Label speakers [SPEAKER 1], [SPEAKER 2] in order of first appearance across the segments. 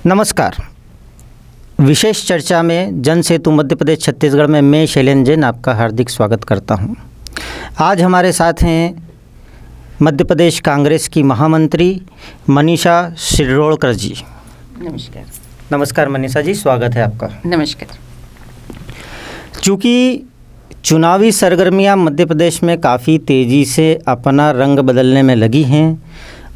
[SPEAKER 1] नमस्कार। विशेष चर्चा में जन सेतु मध्य प्रदेश छत्तीसगढ़ में मैं शैलेंद्र जैन आपका हार्दिक स्वागत करता हूं। आज हमारे साथ हैं मध्य प्रदेश कांग्रेस की महामंत्री मनीषा शिरोडकर जी।
[SPEAKER 2] नमस्कार।
[SPEAKER 1] नमस्कार मनीषा जी, स्वागत है आपका।
[SPEAKER 2] नमस्कार।
[SPEAKER 1] चूँकि चुनावी सरगर्मियां मध्य प्रदेश में काफ़ी तेज़ी से अपना रंग बदलने में लगी हैं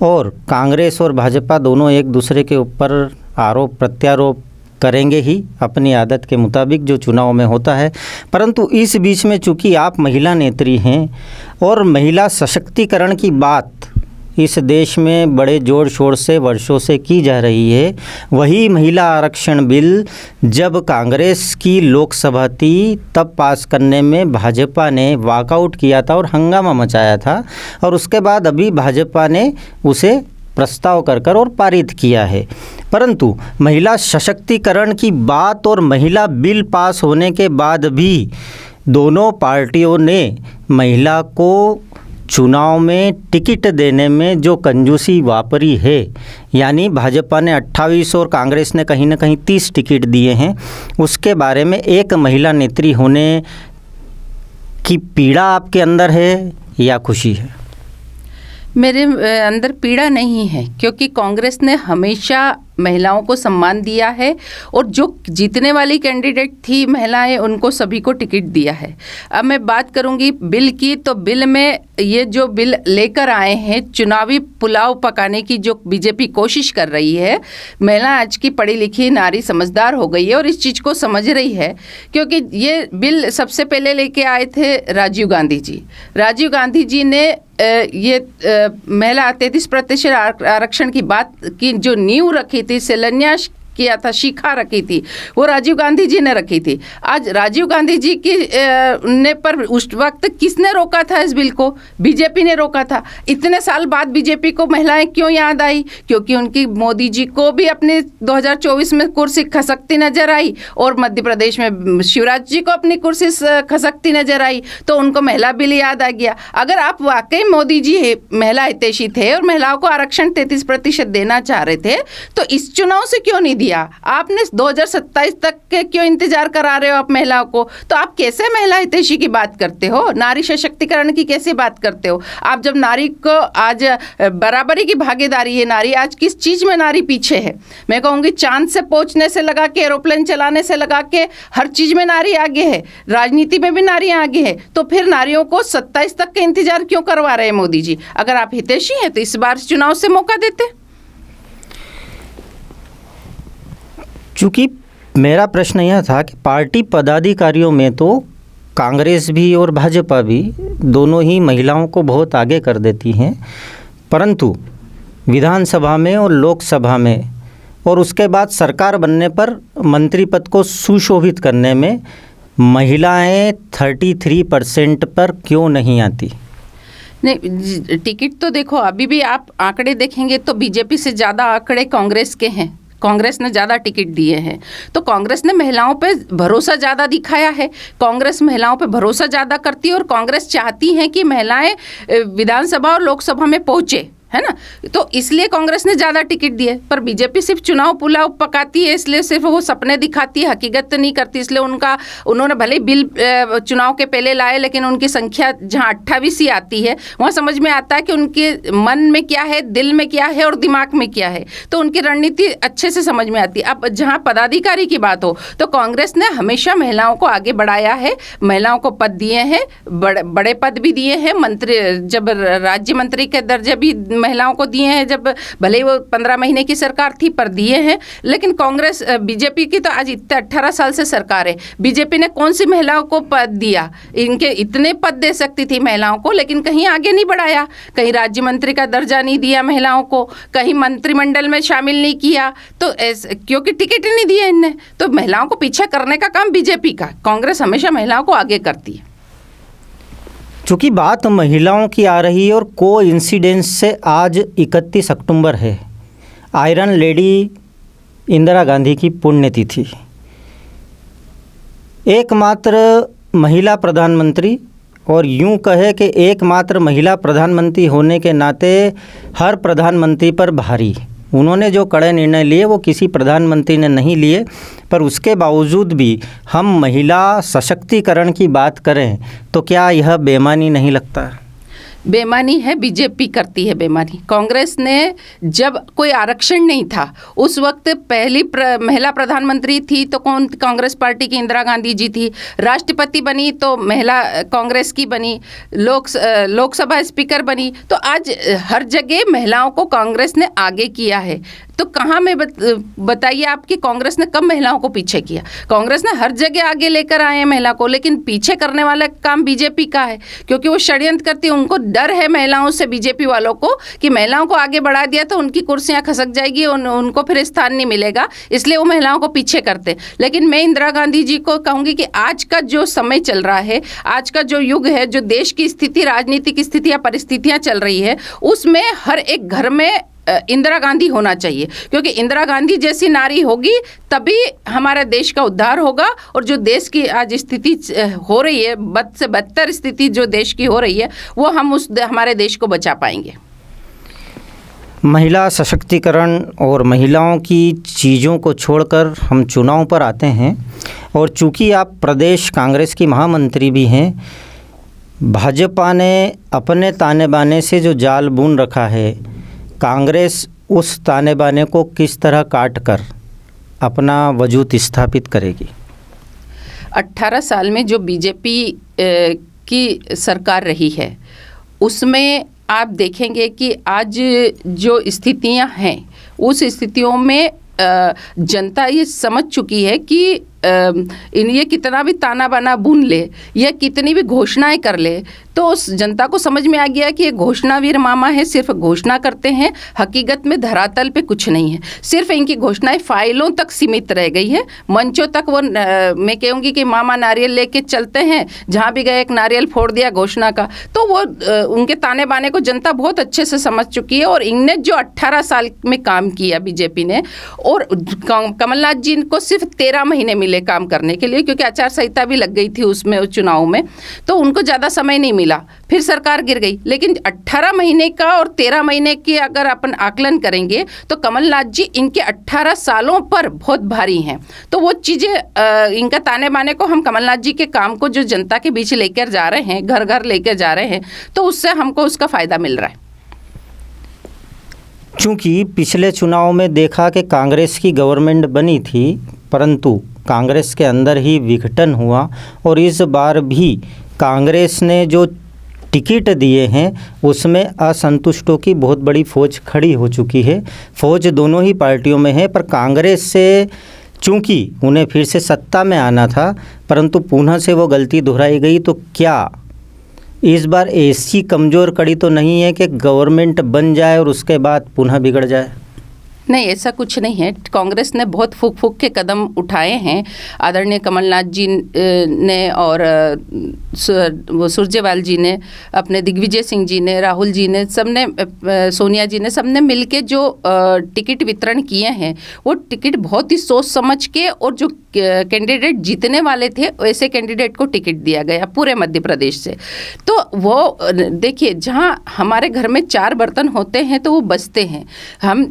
[SPEAKER 1] और कांग्रेस और भाजपा दोनों एक दूसरे के ऊपर आरोप प्रत्यारोप करेंगे ही अपनी आदत के मुताबिक जो चुनाव में होता है। परंतु इस बीच में चूँकि आप महिला नेत्री हैं और महिला सशक्तिकरण की बात इस देश में बड़े जोर शोर से वर्षों से की जा रही है, वही महिला आरक्षण बिल जब कांग्रेस की लोकसभा थी तब पास करने में भाजपा ने वॉकआउट किया था और हंगामा मचाया था और उसके बाद अभी भाजपा ने उसे प्रस्ताव कर और पारित किया है। परंतु महिला सशक्तिकरण की बात और महिला बिल पास होने के बाद भी दोनों पार्टियों ने महिला को चुनाव में टिकट देने में जो कंजूसी वापरी है, यानी भाजपा ने 28 और कांग्रेस ने कहीं ना कहीं 30 टिकट दिए हैं, उसके बारे में एक महिला नेत्री होने की पीड़ा आपके अंदर है या खुशी है?
[SPEAKER 2] मेरे अंदर पीड़ा नहीं है, क्योंकि कांग्रेस ने हमेशा महिलाओं को सम्मान दिया है और जो जीतने वाली कैंडिडेट थी महिलाएं, उनको सभी को टिकट दिया है। अब मैं बात करूंगी बिल की, तो बिल में ये जो बिल लेकर आए हैं, चुनावी पुलाव पकाने की जो बीजेपी कोशिश कर रही है। महिला आज की पढ़ी लिखी नारी समझदार हो गई है और इस चीज़ को समझ रही है, क्योंकि ये बिल सबसे पहले लेके आए थे राजीव गांधी जी। राजीव गांधी जी ने ये महिला 33% आरक्षण की बात की जो नींव रखी थी, शिलान्यास किया था, शिखा रखी थी, वो राजीव गांधी जी ने रखी थी। आज राजीव गांधी जी की ने पर उस वक्त किसने रोका था इस बिल को? बीजेपी ने रोका था। इतने साल बाद बीजेपी को महिलाएं क्यों याद आई? क्योंकि उनकी मोदी जी को भी अपने 2024 में कुर्सी खसकती नजर आई और मध्य प्रदेश में शिवराज जी को अपनी कुर्सी खसकती नजर आई, तो उनको महिला बिल याद आ गया। अगर आप वाकई मोदी जी महिला हितैषी थे और महिलाओं को आरक्षण 33% देना चाह रहे थे, तो इस चुनाव से क्यों नहीं दिया? आपने 2027 तक के क्यों इंतजार करा रहे हो आप महिलाओं को? तो आप कैसे महिला हितैषी की बात करते हो? नारी सशक्तिकरण की कैसे बात करते हो आप? जब नारी को आज बराबरी की भागीदारी है, नारी आज किस चीज में नारी पीछे है? मैं कहूंगी चांद से पहुंचने से लगा के एरोप्लेन चलाने से लगा के हर चीज में नारी आगे है, राजनीति में भी नारियां आगे है। तो फिर नारियों को 27 तक के इंतजार क्यों करवा रहे हैं मोदी जी? अगर आप हितैषी हैं तो इस बार चुनाव से मौका देते।
[SPEAKER 1] चूँकि मेरा प्रश्न यह था कि पार्टी पदाधिकारियों में तो कांग्रेस भी और भाजपा भी दोनों ही महिलाओं को बहुत आगे कर देती हैं, परंतु विधानसभा में और लोकसभा में और उसके बाद सरकार बनने पर मंत्री पद को सुशोभित करने में महिलाएं 33% पर क्यों नहीं आती?
[SPEAKER 2] नहीं, टिकट तो देखो, अभी भी आप आंकड़े देखेंगे तो बीजेपी से ज़्यादा आंकड़े कांग्रेस के हैं। कांग्रेस ने ज़्यादा टिकट दिए हैं, तो कांग्रेस ने महिलाओं पे भरोसा ज़्यादा दिखाया है। कांग्रेस महिलाओं पे भरोसा ज़्यादा करती है और कांग्रेस चाहती है कि महिलाएं विधानसभा और लोकसभा में पहुँचे, है ना? तो इसलिए कांग्रेस ने ज़्यादा टिकट दिए। पर बीजेपी सिर्फ चुनाव पुलाव पकाती है, इसलिए सिर्फ वो सपने दिखाती है, हकीकत नहीं करती। इसलिए उन्होंने भले बिल चुनाव के पहले लाए, लेकिन उनकी संख्या जहाँ 28 ही आती है, वहाँ समझ में आता है कि उनके मन में क्या है, दिल में क्या है और दिमाग में क्या है। तो उनकी रणनीति अच्छे से समझ में आती है। अब जहाँ पदाधिकारी की बात हो, तो कांग्रेस ने हमेशा महिलाओं को आगे बढ़ाया है, महिलाओं को पद दिए हैं, बड़े पद भी दिए हैं। मंत्री, जब राज्य मंत्री के दर्जे भी महिलाओं को दिए हैं, जब भले वो 15 महीने की सरकार थी पर दिए हैं। लेकिन कांग्रेस, बीजेपी की तो आज इतने 18 साल से सरकार है, बीजेपी ने कौन सी महिलाओं को पद दिया? इनके इतने पद दे सकती थी महिलाओं को, लेकिन कहीं आगे नहीं बढ़ाया। कहीं राज्य मंत्री का दर्जा नहीं दिया महिलाओं को, कहीं मंत्रिमंडल में शामिल नहीं किया, तो क्योंकि टिकट ही नहीं दिया इनने। तो महिलाओं को पीछे करने का काम बीजेपी का, कांग्रेस हमेशा महिलाओं को आगे करती है।
[SPEAKER 1] चूँकि बात महिलाओं की आ रही है और को इंसिडेंस से आज 31 अक्टूबर है, आयरन लेडी इंदिरा गांधी की पुण्यतिथि। एकमात्र महिला प्रधानमंत्री और यूं कहे कि एकमात्र महिला प्रधानमंत्री होने के नाते हर प्रधानमंत्री पर भारी उन्होंने जो कड़े निर्णय लिए वो किसी प्रधानमंत्री ने नहीं लिए, पर उसके बावजूद भी हम महिला सशक्तिकरण की बात करें तो क्या यह बेईमानी नहीं लगता?
[SPEAKER 2] बेईमानी है, बीजेपी करती है बेईमानी। कांग्रेस ने जब कोई आरक्षण नहीं था उस वक्त पहली महिला प्रधानमंत्री थी तो कौन? कांग्रेस पार्टी की इंदिरा गांधी जी थी। राष्ट्रपति बनी तो महिला कांग्रेस की बनी। लोकसभा स्पीकर बनी। तो आज हर जगह महिलाओं को कांग्रेस ने आगे किया है। तो कहाँ में बताइए आपकी कांग्रेस ने कब महिलाओं को पीछे किया? कांग्रेस ने हर जगह आगे लेकर आए हैं महिला को, लेकिन पीछे करने वाला काम बीजेपी का है, क्योंकि वो षड्यंत्र करती है। उनको डर है महिलाओं से, बीजेपी वालों को, कि महिलाओं को आगे बढ़ा दिया तो उनकी कुर्सियां खसक जाएगी, उनको फिर स्थान नहीं मिलेगा, इसलिए वो महिलाओं को पीछे करते। लेकिन मैं इंदिरा गांधी जी को कहूँगी कि आज का जो समय चल रहा है, आज का जो युग है, जो देश की स्थिति, राजनीतिक स्थिति या परिस्थितियाँ चल रही है, उसमें हर एक घर में इंदिरा गांधी होना चाहिए, क्योंकि इंदिरा गांधी जैसी नारी होगी तभी हमारे देश का उद्धार होगा। और जो देश की आज स्थिति हो रही है, बद से बदतर स्थिति जो देश की हो रही है, वो हम हमारे देश को बचा पाएंगे।
[SPEAKER 1] महिला सशक्तिकरण और महिलाओं की चीज़ों को छोड़कर हम चुनाव पर आते हैं। और चूंकि आप प्रदेश कांग्रेस की महामंत्री भी हैं, भाजपा ने अपने ताने बाने से जो जाल बुन रखा है, कांग्रेस उस ताने बाने को किस तरह काट कर अपना वजूद स्थापित करेगी?
[SPEAKER 2] 18 साल में जो बीजेपी की सरकार रही है, उसमें आप देखेंगे कि आज जो स्थितियां हैं, उस स्थितियों में जनता ये समझ चुकी है कि ये कितना भी ताना बाना बुन ले या कितनी भी घोषणाएं कर ले, तो उस जनता को समझ में आ गया कि ये घोषणावीर मामा है, सिर्फ घोषणा करते हैं, हकीकत में धरातल पे कुछ नहीं है। सिर्फ इनकी घोषणाएं फाइलों तक सीमित रह गई है, मंचों तक वो मैं कहूँगी कि मामा नारियल लेके चलते हैं, जहाँ भी गए एक नारियल फोड़ दिया घोषणा का। तो वो उनके ताने बाने को जनता बहुत अच्छे से समझ चुकी है। और इनने जो 18 साल में काम किया बीजेपी ने, और कमलनाथ जी को सिर्फ 13 महीने मिले काम करने के लिए, क्योंकि आचार संहिता भी लग गई थी उसमें, उस चुनाव में, तो उनको ज़्यादा समय नहीं मिला, फिर सरकार गिर गई। लेकिन 18 महीने का और 13 महीने की अगर अपन आकलन करेंगे तो कमलनाथ जी इनके 18 सालों पर बहुत भारी हैं। तो वो चीज़ें, इनका ताने बाने को हम कमलनाथ जी के काम को जो जनता के बीच लेकर जा रहे हैं, घर घर लेकर जा रहे हैं, तो उससे हमको उसका फ़ायदा मिल रहा है।
[SPEAKER 1] चूँकि पिछले चुनाव में देखा कि कांग्रेस की गवर्नमेंट बनी थी, परंतु कांग्रेस के अंदर ही विघटन हुआ, और इस बार भी कांग्रेस ने जो टिकट दिए हैं उसमें असंतुष्टों की बहुत बड़ी फौज खड़ी हो चुकी है। फौज दोनों ही पार्टियों में है, पर कांग्रेस से चूँकि उन्हें फिर से सत्ता में आना था, परंतु पुनः से वो गलती दोहराई गई। तो क्या इस बार ऐसी कमज़ोर कड़ी तो नहीं है कि गवर्नमेंट बन जाए और उसके बाद पुनः बिगड़ जाए?
[SPEAKER 2] नहीं, ऐसा कुछ नहीं है। कांग्रेस ने बहुत फूक के कदम उठाए हैं, आदरणीय कमलनाथ जी ने, और वो सुरजेवाल जी ने, अपने दिग्विजय सिंह जी ने, राहुल जी ने, सबने, सोनिया जी ने, सबने मिलके जो टिकट वितरण किए हैं, वो टिकट बहुत ही सोच समझ के, और जो कैंडिडेट जीतने वाले थे वैसे कैंडिडेट को टिकट दिया गया पूरे मध्य प्रदेश से। तो वो देखिए, जहाँ हमारे घर में 4 बर्तन होते हैं तो वो बचते हैं। हम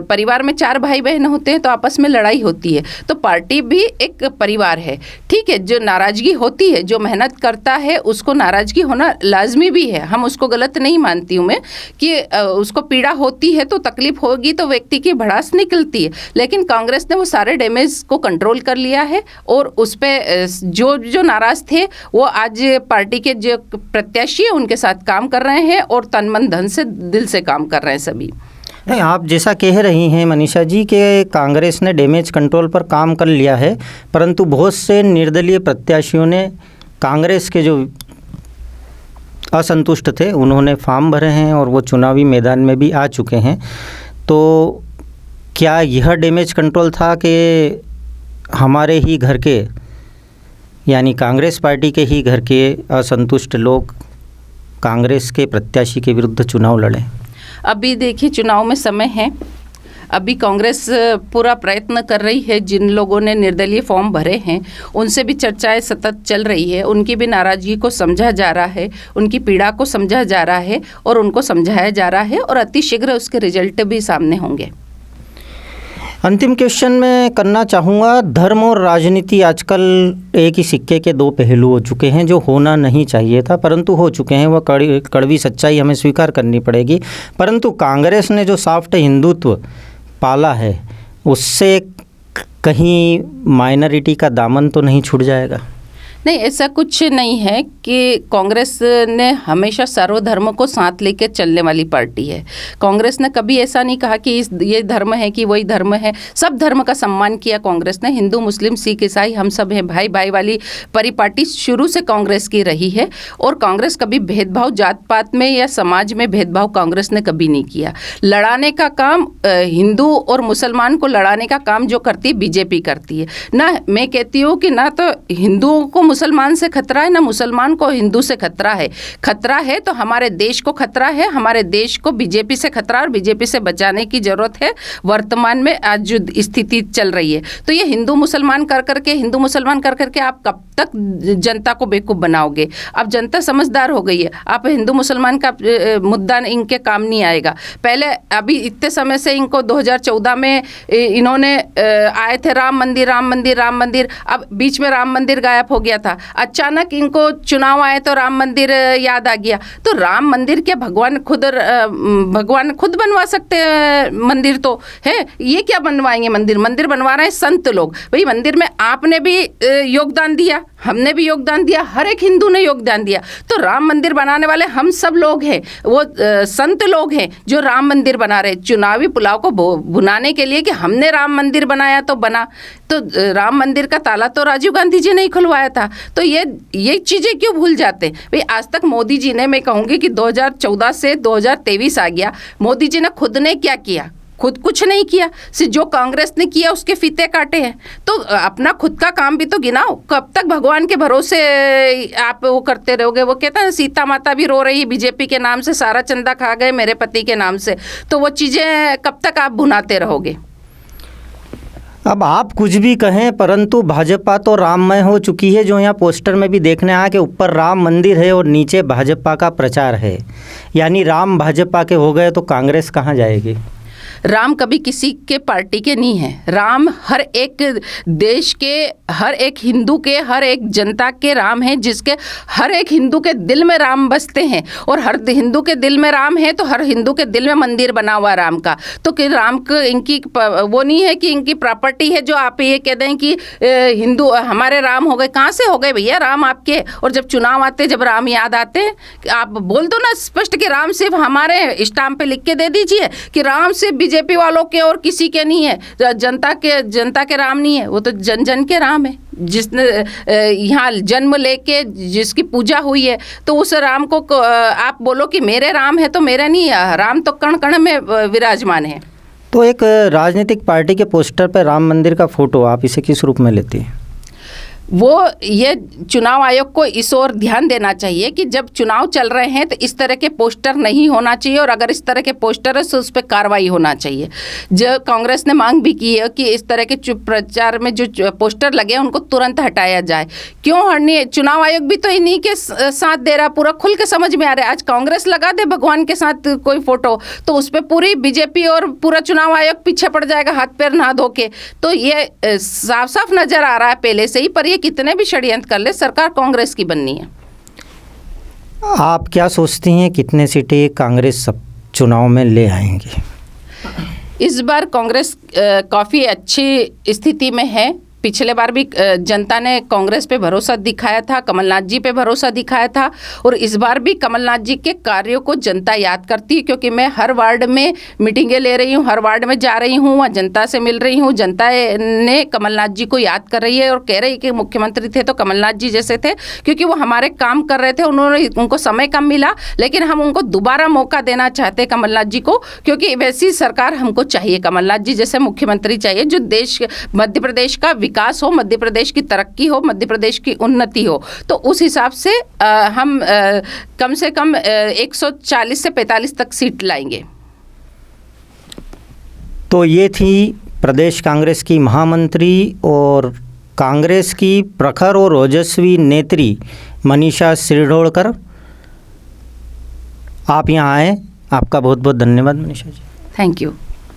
[SPEAKER 2] परिवार में 4 भाई बहन होते हैं तो आपस में लड़ाई होती है। तो पार्टी भी एक परिवार है, ठीक है। जो नाराज़गी होती है, जो मेहनत करता है, उसको नाराज़गी होना लाजमी भी है, हम उसको गलत नहीं मानती हूँ मैं, कि उसको पीड़ा होती है तो तकलीफ होगी तो व्यक्ति की भड़ास निकलती है। लेकिन कांग्रेस ने वो सारे डैमेज को कंट्रोल कर लिया है, और उस पर जो नाराज़ थे वो आज पार्टी के जो प्रत्याशी है उनके साथ काम कर रहे हैं, और तन मन धन से, दिल से काम कर रहे हैं सभी।
[SPEAKER 1] नहीं, आप जैसा कह रही हैं मनीषा जी कि कांग्रेस ने डैमेज कंट्रोल पर काम कर लिया है, परंतु बहुत से निर्दलीय प्रत्याशियों ने कांग्रेस के जो असंतुष्ट थे उन्होंने फॉर्म भरे हैं और वो चुनावी मैदान में भी आ चुके हैं। तो क्या यह डैमेज कंट्रोल था कि हमारे ही घर के, यानी कांग्रेस पार्टी के ही घर के असंतुष्ट लोग कांग्रेस के प्रत्याशी के विरुद्ध चुनाव लड़ें?
[SPEAKER 2] अभी देखिए, चुनाव में समय है, अभी कांग्रेस पूरा प्रयत्न कर रही है। जिन लोगों ने निर्दलीय फॉर्म भरे हैं उनसे भी चर्चाएं सतत चल रही है, उनकी भी नाराज़गी को समझा जा रहा है, उनकी पीड़ा को समझा जा रहा है, और उनको समझाया जा रहा है, और अति शीघ्र उसके रिजल्ट भी सामने होंगे।
[SPEAKER 1] अंतिम क्वेश्चन मैं करना चाहूँगा, धर्म और राजनीति आजकल एक ही सिक्के के दो पहलू हो चुके हैं, जो होना नहीं चाहिए था परंतु हो चुके हैं। वह कड़वी सच्चाई हमें स्वीकार करनी पड़ेगी। परंतु कांग्रेस ने जो सॉफ्ट हिंदुत्व पाला है, उससे कहीं माइनॉरिटी का दामन तो नहीं छूट जाएगा?
[SPEAKER 2] नहीं, ऐसा कुछ नहीं है कि कांग्रेस ने हमेशा सर्वधर्म को साथ लेकर चलने वाली पार्टी है। कांग्रेस ने कभी ऐसा नहीं कहा कि ये धर्म है कि वही धर्म है। सब धर्म का सम्मान किया कांग्रेस ने। हिंदू, मुस्लिम, सिख, ईसाई हम सब हैं भाई भाई वाली परिपाटी शुरू से कांग्रेस की रही है। और कांग्रेस कभी भेदभाव जात पात में या समाज में भेदभाव कांग्रेस ने कभी नहीं किया। लड़ाने का काम हिंदू और मुसलमान को लड़ाने का काम जो करती है बीजेपी करती है। ना मैं कहती हूँ कि ना तो हिंदुओं को मुसलमान से खतरा है, ना मुसलमान को हिंदू से खतरा है। खतरा है तो हमारे देश को खतरा है, हमारे देश को बीजेपी से खतरा और बीजेपी से बचाने की जरूरत है। वर्तमान में आज जो स्थिति चल रही है, तो ये हिंदू मुसलमान कर करके आप कब तक जनता को बेवकूफ़ बनाओगे? अब जनता समझदार हो गई है। आप हिंदू मुसलमान का मुद्दा इनके काम नहीं आएगा। पहले अभी इतने समय से इनको 2014 में इन्होंने आए थे राम मंदिर, अब बीच में राम मंदिर गायब हो गया था। अचानक इनको चुनाव आए तो राम मंदिर याद आ गया। तो राम मंदिर क्या भगवान खुद बनवा सकते हैं? मंदिर तो है, ये क्या बनवाएंगे? मंदिर बनवा रहे हैं संत लोग। भाई मंदिर में आपने भी योगदान दिया, हमने भी योगदान दिया, हर एक हिंदू ने योगदान दिया। तो राम मंदिर बनाने वाले हम सब लोग हैं, वो संत लोग हैं जो राम मंदिर बना रहे। चुनावी पुलाव को भुनाने के लिए कि हमने राम मंदिर बनाया तो बना, तो राम मंदिर का ताला तो राजीव गांधी जी ने ही खुलवाया था। तो ये चीज़ें क्यों भूल जाते हैं? भाई आज तक मोदी जी ने, मैं कहूँगी कि 2014 से 2023 आ गया, मोदी जी ने खुद ने क्या किया? खुद कुछ नहीं किया। सिर्फ जो कांग्रेस ने किया उसके फीते काटे हैं। तो अपना खुद का काम भी तो गिनाओ। कब तक भगवान के भरोसे आप वो करते रहोगे? वो कहता है सीता माता भी रो रही बीजेपी के नाम से, सारा चंदा खा गए मेरे पति के नाम से। तो वो चीज़ें कब तक आप भुनाते रहोगे?
[SPEAKER 1] अब आप कुछ भी कहें, परंतु भाजपा तो राममय हो चुकी है। जो यहाँ पोस्टर में भी देखने आया कि ऊपर राम मंदिर है और नीचे भाजपा का प्रचार है, यानी राम भाजपा के हो गए तो कांग्रेस कहाँ जाएगी?
[SPEAKER 2] राम कभी किसी के पार्टी के नहीं है। राम हर एक देश के, हर एक हिंदू के, हर एक जनता के राम है, जिसके हर एक हिंदू के दिल में राम बसते हैं। और हर हिंदू के दिल में राम है तो हर हिंदू के दिल में मंदिर बना हुआ राम का। तो कि राम को इनकी वो नहीं है कि इनकी प्रॉपर्टी है जो आप ये कह दें कि हिंदू हमारे राम हो गए। कहाँ से हो गए भैया राम आपके? और जब चुनाव आते, जब राम याद आते हैं, आप बोल दो ना स्पष्ट कि राम सिर्फ हमारे स्टाम्प पे लिख के दे दीजिए कि राम सिर्फ बीजेपी वालों के और किसी के नहीं है। जनता के राम नहीं है, वो तो जन जन के राम है। जिसने यहाँ जन्म लेके जिसकी पूजा हुई है, तो उस राम को आप बोलो कि मेरे राम है तो मेरे नहीं है। राम तो कण कण में विराजमान है।
[SPEAKER 1] तो एक राजनीतिक पार्टी के पोस्टर पर राम मंदिर का फोटो, आप इसे किस रूप में लेती हैं?
[SPEAKER 2] वो ये चुनाव आयोग को इस ओर ध्यान देना चाहिए कि जब चुनाव चल रहे हैं तो इस तरह के पोस्टर नहीं होना चाहिए, और अगर इस तरह के पोस्टर है तो उस पर कार्रवाई होना चाहिए। जो कांग्रेस ने मांग भी की है कि इस तरह के प्रचार में जो पोस्टर लगे हैं उनको तुरंत हटाया जाए। क्यों हटनी? चुनाव आयोग भी तो इन्हीं के साथ दे रहा, पूरा खुल के समझ में आ रहा है। आज कांग्रेस लगा दे भगवान के साथ कोई फोटो तो उस पर पूरी बीजेपी और पूरा चुनाव आयोग पीछे पड़ जाएगा हाथ पैर नहा धो के। तो ये साफ साफ नजर आ रहा है पहले से ही। पर ये कितने भी षड्यंत्र कर ले, सरकार कांग्रेस की बननी है।
[SPEAKER 1] आप क्या सोचती हैं कितने सीटें कांग्रेस सब चुनाव में ले आएंगी?
[SPEAKER 2] इस बार कांग्रेस काफ़ी अच्छी स्थिति में है। पिछले बार भी जनता ने कांग्रेस पे भरोसा दिखाया था, कमलनाथ जी पे भरोसा दिखाया था, और इस बार भी कमलनाथ जी के कार्यों को जनता याद करती है। क्योंकि मैं हर वार्ड में मीटिंगें ले रही हूँ, हर वार्ड में जा रही हूँ, वहाँ जनता से मिल रही हूँ। जनता ने कमलनाथ जी को याद कर रही है और कह रही है कि मुख्यमंत्री थे तो कमलनाथ जी जैसे थे, क्योंकि वो हमारे काम कर रहे थे। उनको समय कम मिला, लेकिन हम उनको दोबारा मौका देना चाहते हैं कमलनाथ जी को, क्योंकि वैसी सरकार हमको चाहिए। कमलनाथ जी जैसे मुख्यमंत्री चाहिए जो देश, मध्य प्रदेश का विकास हो, मध्य प्रदेश की तरक्की हो, मध्य प्रदेश की उन्नति हो। तो उस हिसाब से हम कम से कम 140 से 45 तक सीट लाएंगे। तो
[SPEAKER 1] ये थी प्रदेश कांग्रेस की महामंत्री और कांग्रेस की प्रखर और ओजस्वी नेत्री मनीषा सिरडोलकर। आप यहाँ आए, आपका बहुत बहुत धन्यवाद मनीषा जी।
[SPEAKER 2] Thank you.